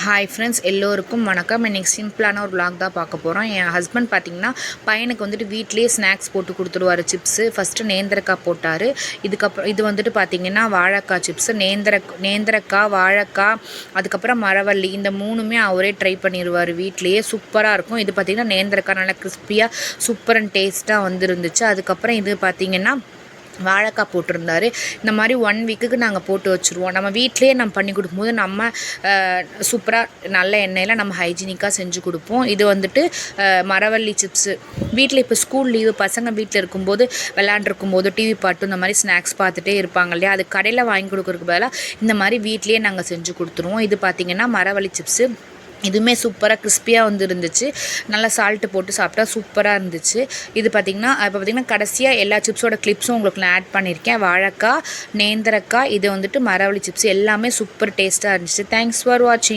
Hi friends, எல்லோருக்கும் வணக்கம். இன்றைக்கி சிம்பிளான ஒரு vlog தான் பார்க்க போகிறோம். என் ஹஸ்பண்ட் பார்த்திங்கன்னா பையனுக்கு வந்துட்டு வீட்லேயே ஸ்நாக்ஸ் போட்டு கொடுத்துருவார். சிப்ஸு ஃபஸ்ட்டு நேந்திரக்காய் போட்டார். இதுக்கப்புறம் இது வந்துட்டு பார்த்திங்கன்னா வாழைக்காய் சிப்ஸு, நேந்திரக்காய், வாழைக்காய், அதுக்கப்புறம் மரவள்ளி, இந்த மூணுமே அவரே ட்ரை பண்ணிடுவார் வீட்லேயே. சூப்பராக இருக்கும். இது பார்த்திங்கன்னா நேந்திரக்காய் நல்லா கிறிஸ்பியாக சூப்பர் அண்ட் டேஸ்ட்டாக வந்துருந்துச்சு. அதுக்கப்புறம் இது பார்த்திங்கன்னா வாழைக்காய் போட்டிருந்தாரு. இந்த மாதிரி 1 வீக்குக்கு நாங்கள் போட்டு வச்சுருவோம். நம்ம வீட்டிலேயே நம்ம பண்ணி கொடுக்கும்போது நம்ம சூப்பராக நல்ல எண்ணெயில் நம்ம ஹைஜீனிக்காக செஞ்சு கொடுப்போம். இது வந்துட்டு மரவள்ளி சிப்ஸு. வீட்டில் இப்போ ஸ்கூல் லீவு, பசங்க வீட்டில் இருக்கும்போது விளையாண்டுருக்கும்போது டிவி பாட்டு இந்த மாதிரி ஸ்நாக்ஸ் பார்த்துட்டே இருப்பாங்க இல்லையா, அது கடையில் வாங்கி கொடுக்குறதுக்கு பதிலாக இந்த மாதிரி வீட்லேயே நாங்கள் செஞ்சு கொடுத்துருவோம். இது பார்த்திங்கன்னா மரவள்ளி சிப்ஸு. இதுவுமே சூப்பராக கிறிஸ்பியாக வந்து இருந்துச்சு. நல்லா சால்ட்டு போட்டு சாப்பிட்டா சூப்பராக இருந்துச்சு. இது பார்த்திங்கன்னா இப்போ பார்த்திங்கன்னா கடைசியாக எல்லா சிப்ஸோட கிளிப்ஸும் உங்களுக்கு நான் ஆட் பண்ணியிருக்கேன். வாழைக்காய், நேந்திரக்காய், இது வந்துட்டு மரவள்ளி சிப்ஸ், எல்லாமே சூப்பர் டேஸ்ட்டாக இருந்துச்சு. தேங்க்ஸ் ஃபார் வாட்சிங்.